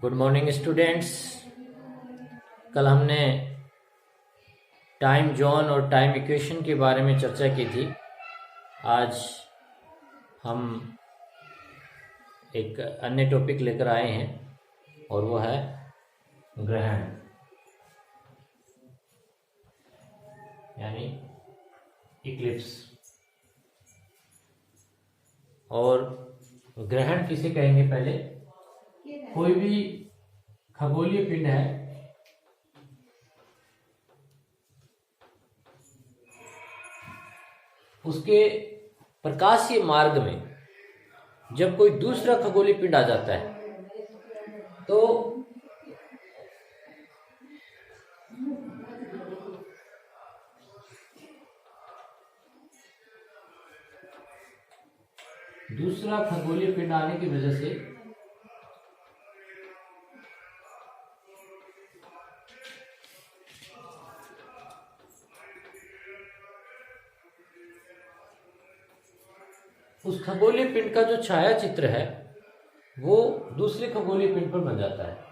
Good morning students. कल हमने time zone और टाइम इक्वेशन के बारे में चर्चा की थी। आज हम एक अन्य टॉपिक लेकर आए हैं और वो है ग्रहण यानी इक्लिप्स। और ग्रहण किसे कहेंगे? पहले कोई भी खगोलीय पिंड है उसके प्रकाशीय मार्ग में जब कोई दूसरा खगोलीय पिंड आ जाता है तो दूसरा खगोलीय पिंड आने की वजह से उस खगोलीय पिंड का जो छाया चित्र है वो दूसरे खगोलीय पिंड पर बन जाता है।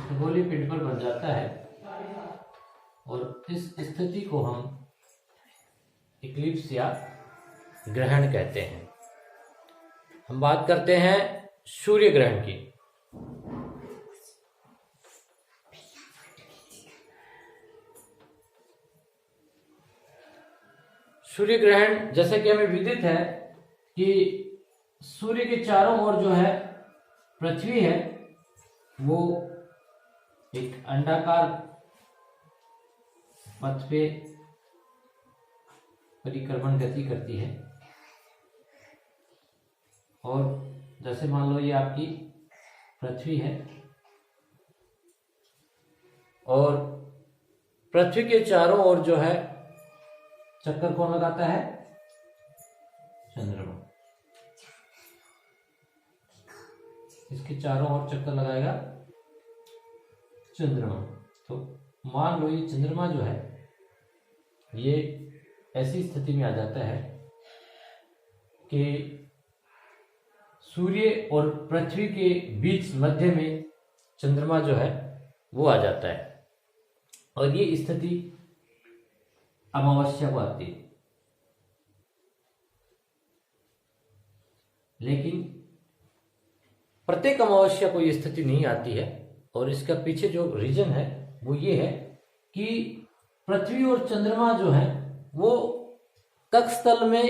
खगोलीय पिंड पर बन जाता है और इस स्थिति को हम इक्लिप्स या ग्रहण कहते हैं। हम बात करते हैं सूर्य ग्रहण की। सूर्य ग्रहण जैसे कि हमें विदित है कि सूर्य के चारों ओर जो है पृथ्वी है वो एक अंडाकार पथ पे परिक्रमण गति करती है। और जैसे मान लो ये आपकी पृथ्वी है और पृथ्वी के चारों ओर जो है चक्कर कौन लगाता है? चंद्रमा। इसके चारों ओर चक्कर लगाएगा चंद्रमा। तो मान लो ये चंद्रमा जो है ये ऐसी स्थिति में आ जाता है कि सूर्य और पृथ्वी के बीच मध्य में चंद्रमा जो है वो आ जाता है और ये स्थिति अमावस्या को आती है। लेकिन प्रत्येक अमावस्या को ये स्थिति नहीं आती है और इसका पीछे जो रीजन है वो ये है कि पृथ्वी और चंद्रमा जो है वो कक्षतल में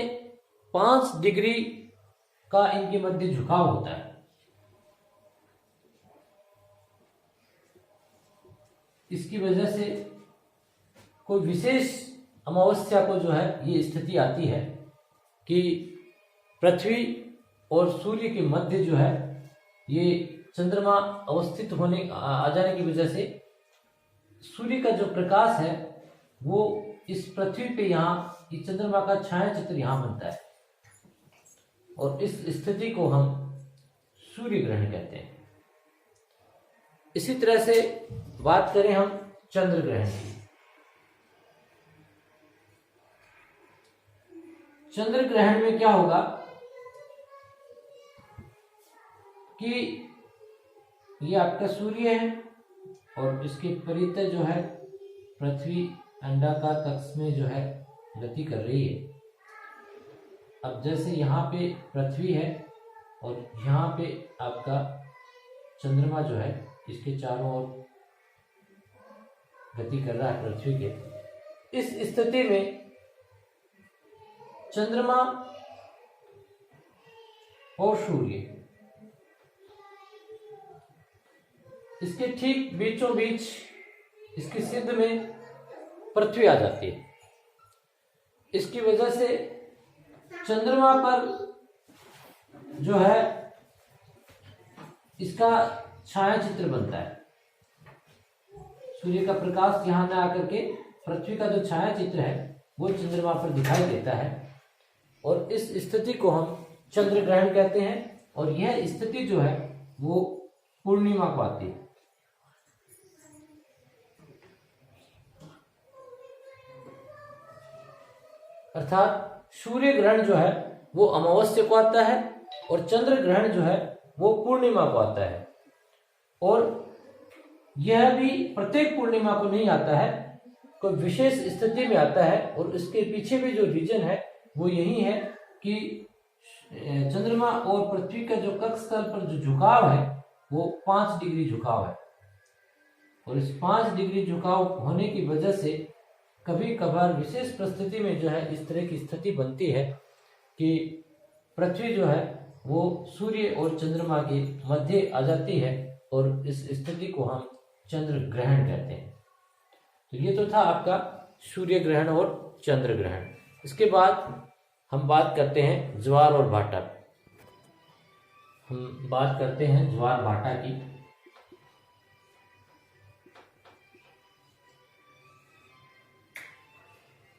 5 डिग्री का इनके मध्य झुकाव होता है। इसकी वजह से कोई विशेष अमावस्या को जो है ये स्थिति आती है कि पृथ्वी और सूर्य के मध्य जो है ये चंद्रमा अवस्थित होने आ जाने की वजह से सूर्य का जो प्रकाश है वो इस पृथ्वी पे यहाँ इस चंद्रमा का छाया चित्र यहाँ बनता है और इस स्थिति को हम सूर्य ग्रहण कहते हैं। इसी तरह से बात करें हम चंद्र ग्रहण की। चंद्र ग्रहण में क्या होगा कि ये आपका सूर्य है और इसके परितः जो है पृथ्वी अंडाकार कक्ष में जो है गति कर रही है। अब जैसे यहाँ पे पृथ्वी है और यहाँ पे आपका चंद्रमा जो है इसके चारों ओर गति कर रहा है पृथ्वी के। इस स्थिति में चंद्रमा और सूर्य इसके ठीक बीचों बीच इसकी सिद्ध में पृथ्वी आ जाती है। इसकी वजह से चंद्रमा पर जो है इसका छाया चित्र बनता है। सूर्य का प्रकाश यहाँ न आकर के पृथ्वी का जो छाया चित्र है वो चंद्रमा पर दिखाई देता है और इस स्थिति को हम चंद्र ग्रहण कहते हैं। और यह स्थिति जो है वो पूर्णिमा को आती है अर्थात सूर्य ग्रहण जो है वो अमावस्या को आता है और चंद्र ग्रहण जो है वो पूर्णिमा को आता है। और यह भी प्रत्येक पूर्णिमा को नहीं आता है, कोई विशेष स्थिति में आता है। और इसके पीछे भी जो रीजन है वो यही है कि चंद्रमा और पृथ्वी का जो कक्ष तल पर जो झुकाव है वो 5 डिग्री झुकाव है। और इस 5 डिग्री झुकाव होने की वजह से कभी कभार विशेष परिस्थिति में जो है इस तरह की स्थिति बनती है कि पृथ्वी जो है वो सूर्य और चंद्रमा के मध्य आ जाती है और इस स्थिति को हम चंद्र ग्रहण कहते हैं। तो ये तो था आपका सूर्य ग्रहण और चंद्र ग्रहण। इसके बाद हम बात करते हैं ज्वार और भाटा। हम बात करते हैं ज्वार भाटा की।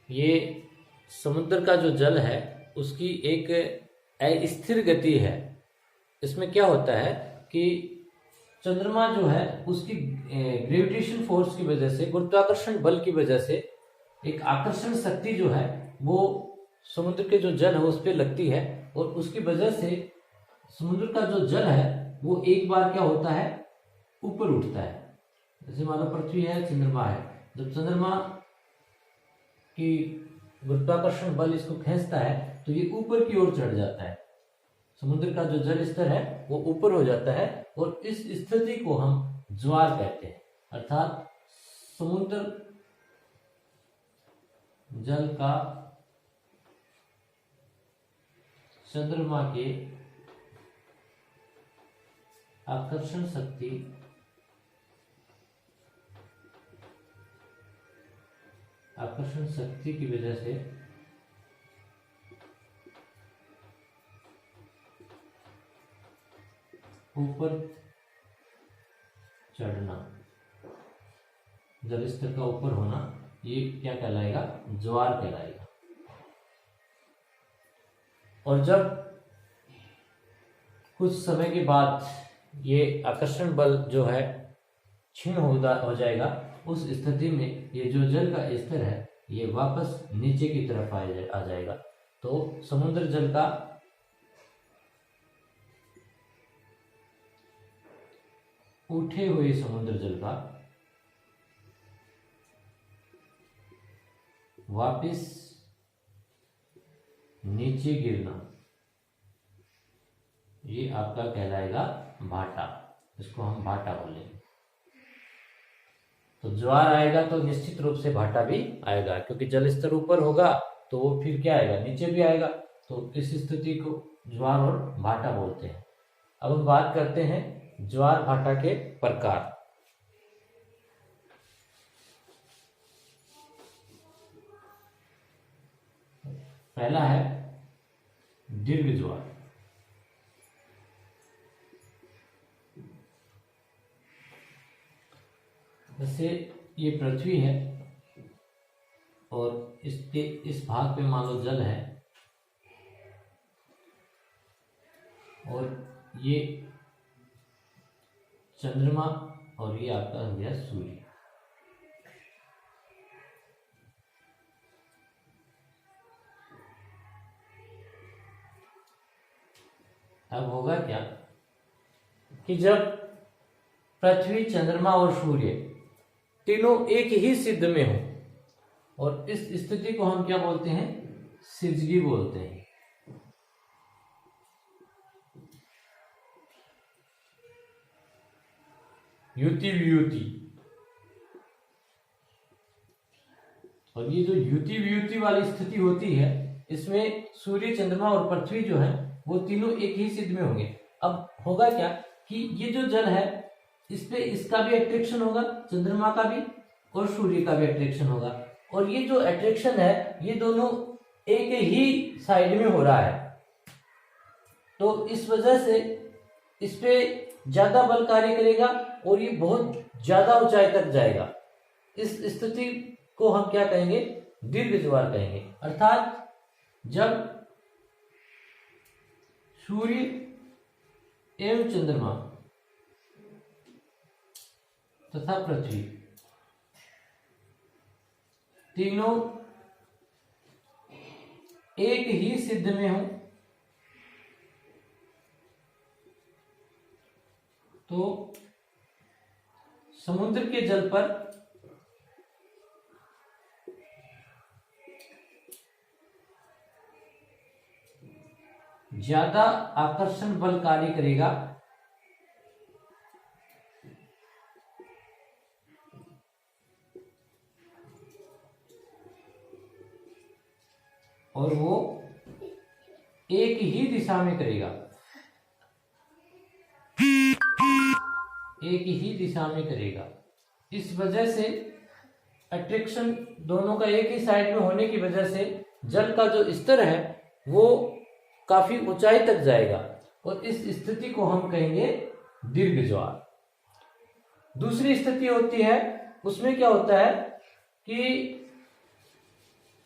ये समुद्र का जो जल है उसकी एक अस्थिर गति है। इसमें क्या होता है कि चंद्रमा जो है उसकी ग्रेविटेशन फोर्स की वजह से, गुरुत्वाकर्षण बल की वजह से एक आकर्षण शक्ति जो है वो समुद्र के जो जल है उस पर लगती है और उसकी वजह से समुद्र का जो जल है वो एक बार क्या होता है, ऊपर उठता है। जैसे मान लो पृथ्वी है, चंद्रमा है, जब चंद्रमा की गुरुत्वाकर्षण बल इसको खींचता है तो ये ऊपर की ओर चढ़ जाता है, समुद्र का जो जल स्तर है वो ऊपर हो जाता है और इस स्थिति को हम ज्वार कहते हैं। अर्थात समुद्र जल का चंद्रमा के आकर्षण शक्ति की वजह से ऊपर चढ़ना, जल स्तर का ऊपर होना, ये क्या कहलाएगा, ज्वार कहलाएगा। और जब कुछ समय के बाद ये आकर्षण बल जो है क्षीण हो जाएगा, उस स्थिति में ये जो जल का स्तर है ये वापस नीचे की तरफ आ जाएगा। तो समुद्र जल का उठे हुए समुद्र जल का वापस नीचे गिरना, ये आपका कहलाएगा भाटा। इसको हम भाटा बोलेंगे। तो ज्वार आएगा तो निश्चित रूप से भाटा भी आएगा, क्योंकि जल स्तर ऊपर होगा तो वो फिर क्या आएगा, नीचे भी आएगा। तो इस स्थिति को ज्वार और भाटा बोलते हैं। अब हम बात करते हैं ज्वार भाटा के प्रकार। पहला है दीर्घ ज्वार। जैसे ये पृथ्वी है और इसके इस भाग पे मान लो जल है और ये चंद्रमा और ये आपका हो गया सूर्य। अब होगा क्या कि जब पृथ्वी, चंद्रमा और सूर्य तीनों एक ही सिद्ध में हो, और इस स्थिति को हम क्या बोलते हैं, सिजगी बोलते हैं। युति वियुति। और ये जो युति वियुति वाली स्थिति होती है, इसमें सूर्य, चंद्रमा और पृथ्वी जो है वो तीनों एक ही सिद्ध में होंगे। अब होगा क्या कि ये जो जल है इस पे इसका भी अट्रैक्शन होगा, चंद्रमा का भी और सूर्य का भी अट्रैक्शन होगा। और ये जो अट्रैक्शन है ये दोनों एक ही साइड में हो रहा है, तो इस वजह से इस पे ज्यादा बल कार्य करेगा और ये बहुत ज्यादा ऊंचाई तक जाएगा। इस स्थिति को हम क्या कहेंगे, दीर्घ ज्वार कहेंगे। अर्थात जब सूर्य एवं चंद्रमा तथा पृथ्वी तीनों एक ही सिद्ध में हूं तो समुद्र के जल पर ज्यादा आकर्षण बल कार्य करेगा और वो एक ही दिशा में करेगा, एक ही दिशा में करेगा। इस वजह से अट्रैक्शन दोनों का एक ही साइड में होने की वजह से जल का जो स्तर है वो काफी ऊंचाई तक जाएगा और इस स्थिति को हम कहेंगे दीर्घ ज्वार। दूसरी स्थिति होती है, उसमें क्या होता है कि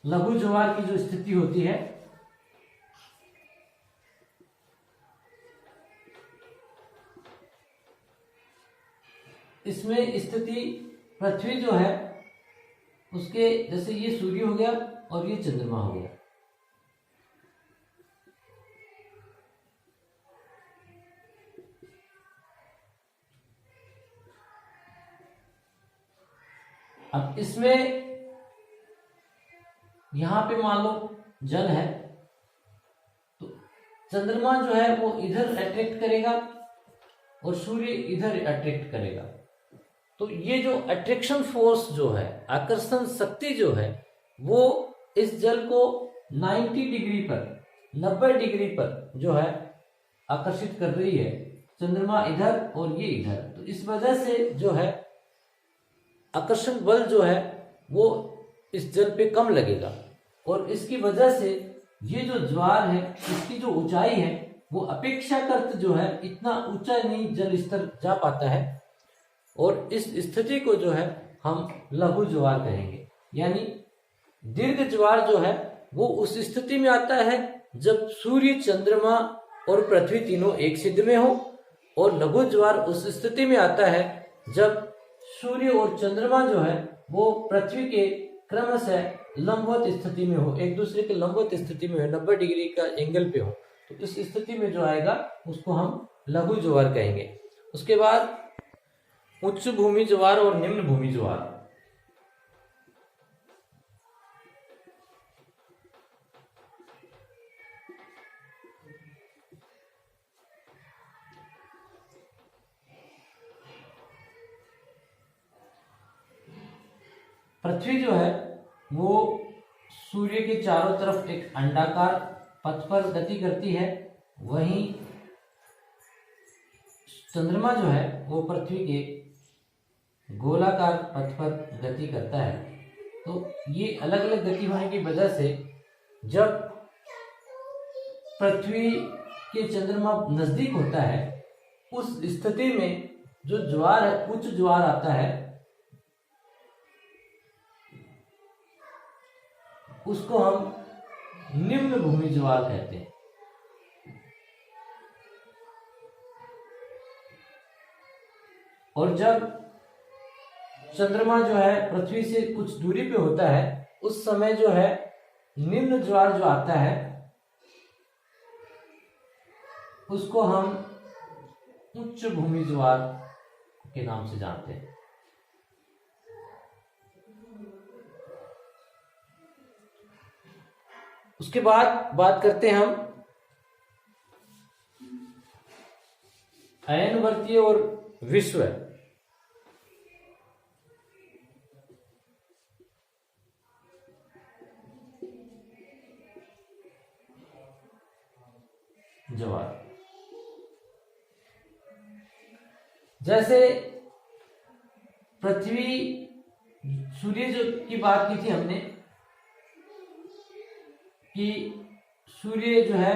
लघु ज्वार की जो स्थिति होती है इसमें स्थिति पृथ्वी जो है उसके, जैसे ये सूर्य हो गया और ये चंद्रमा हो गया, अब इसमें यहां पे मान लो जल है तो चंद्रमा जो है वो इधर अट्रैक्ट करेगा और सूर्य इधर अट्रैक्ट करेगा। तो ये जो अट्रैक्शन फोर्स जो है, आकर्षण शक्ति जो है, वो इस जल को 90 डिग्री पर, 90 डिग्री पर जो है आकर्षित कर रही है। चंद्रमा इधर और ये इधर, तो इस वजह से जो है आकर्षण बल जो है वो इस जल पे कम लगेगा और इसकी वजह से ये जो ज्वार है इसकी जो ऊंचाई है वो अपेक्षाकृत जो है इतना ऊंचा नहीं जल स्तर जा पाता है और इस स्थिति को जो है हम लघु ज्वार कहेंगे। यानी दीर्घ ज्वार जो है वो उस स्थिति में आता है जब सूर्य, चंद्रमा और पृथ्वी तीनों एक सिद्ध में हो, और लघु ज्वार उस स्थिति में आता है जब सूर्य और चंद्रमा जो है वो पृथ्वी के क्रमशः लंबवत स्थिति में हो, एक दूसरे के लंबवत स्थिति में हो, 90 डिग्री का एंगल पे हो, तो इस स्थिति में जो आएगा उसको हम लघु ज्वार कहेंगे। उसके बाद उच्च भूमि ज्वार और निम्न भूमि ज्वार। पृथ्वी जो है वो सूर्य के चारों तरफ एक अंडाकार पथ पर गति करती है, वहीं चंद्रमा जो है वो पृथ्वी के गोलाकार पथ पर गति करता है। तो ये अलग अलग गति होने की वजह से जब पृथ्वी के चंद्रमा नजदीक होता है उस स्थिति में जो ज्वार है, उच्च ज्वार आता है, उसको हम निम्न भूमि ज्वार कहते हैं। और जब चंद्रमा जो है पृथ्वी से कुछ दूरी पे होता है उस समय जो है निम्न ज्वार जो आता है उसको हम उच्च भूमि ज्वार के नाम से जानते हैं। उसके बाद बात करते हैं हम अयनवर्तीय और विश्व। ज्वार जैसे पृथ्वी, सूर्य जो की बात की थी हमने कि सूर्य जो है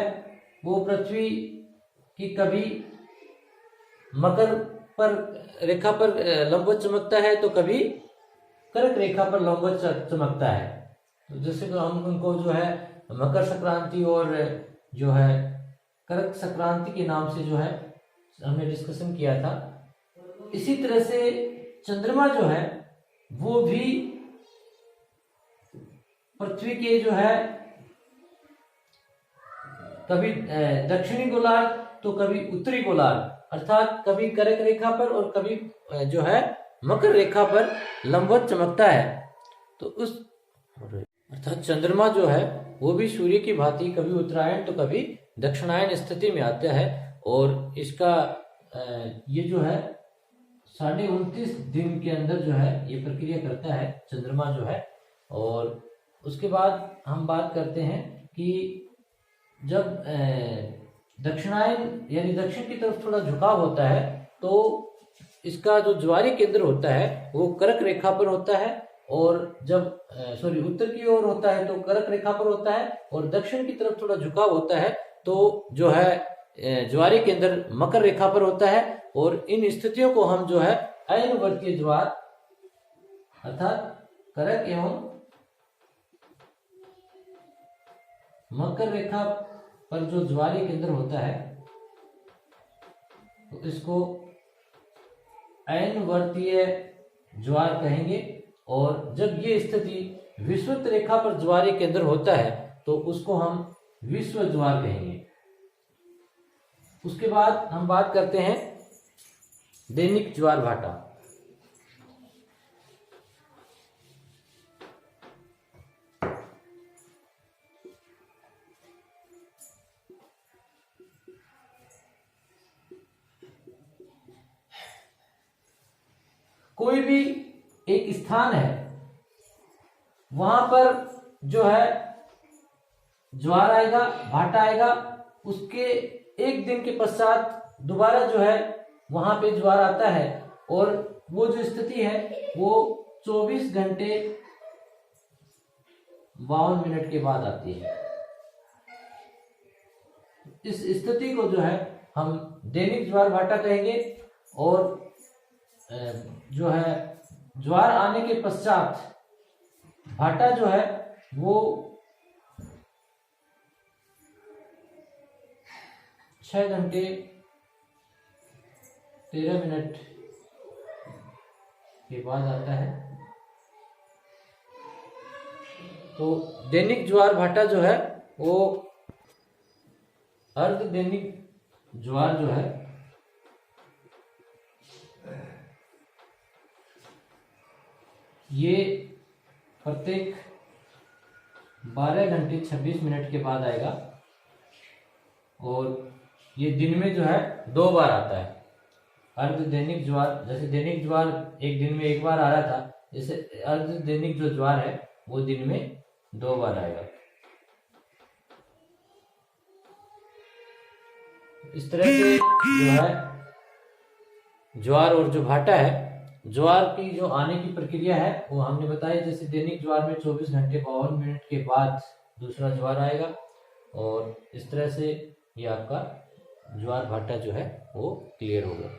वो पृथ्वी की कभी मकर पर रेखा पर लंबवत चमकता है तो कभी कर्क रेखा पर लंबवत चमकता है। तो जैसे कि हम उनको जो है मकर संक्रांति और जो है कर्क संक्रांति के नाम से जो है हमने डिस्कशन किया था। इसी तरह से चंद्रमा जो है वो भी पृथ्वी के जो है कभी दक्षिणी गोलार्ध तो कभी उत्तरी गोलार्ध, अर्थात कभी कर्क रेखा पर और कभी जो है मकर रेखा पर लंबवत चमकता है। तो उस अर्थात चंद्रमा जो है वो भी सूर्य की भांति कभी उत्तरायण तो कभी दक्षिणायन स्थिति में आता है, और इसका ये जो है 29.5 दिन के अंदर जो है ये प्रक्रिया करता है चंद्रमा जो है। और उसके बाद हम बात करते हैं कि जब दक्षिणायन यानी दक्षिण की तरफ थोड़ा झुकाव होता है तो इसका जो ज्वारीय केंद्र होता है वो कर्क रेखा पर होता है, और जब उत्तर की ओर होता है तो कर्क रेखा पर होता है, और दक्षिण की तरफ थोड़ा झुकाव होता है तो जो है ज्वारीय केंद्र मकर रेखा पर होता है। और इन स्थितियों को हम जो है अयनवर्तीय ज्वार अर्थात कर्क एवं मकर रेखा पर जो ज्वारीय केंद्र होता है तो इसको अयनवर्तीय ज्वार कहेंगे। और जब ये स्थिति विषुवत रेखा पर ज्वारीय केंद्र होता है तो उसको हम विश्व ज्वार कहेंगे। उसके बाद हम बात करते हैं दैनिक ज्वार भाटा। कोई भी एक स्थान है वहां पर जो है ज्वार आएगा, भाटा आएगा, उसके एक दिन के पश्चात दोबारा जो है वहां पे ज्वार आता है, और वो जो स्थिति है वो 24 घंटे 52 मिनट के बाद आती है। इस स्थिति को जो है हम दैनिक ज्वार भाटा कहेंगे। और जो है ज्वार आने के पश्चात भाटा जो है वो 6 घंटे 13 मिनट के बाद आता है। तो दैनिक ज्वार भाटा जो है वो अर्ध दैनिक ज्वार जो है ये प्रत्येक 12 घंटे 26 मिनट के बाद आएगा, और ये दिन में जो है 2 बार आता है। अर्ध दैनिक ज्वार, जैसे दैनिक ज्वार एक दिन में एक बार आ रहा था, जैसे अर्ध दैनिक जो ज्वार है वो दिन में 2 बार आएगा। इस तरह से जो है ज्वार और जो भाटा है, ज्वार की जो आने की प्रक्रिया है वो हमने बताई। जैसे दैनिक ज्वार में 24 घंटे 52 मिनट के बाद दूसरा ज्वार आएगा, और इस तरह से ये आपका ज्वार भाटा जो है वो क्लियर होगा।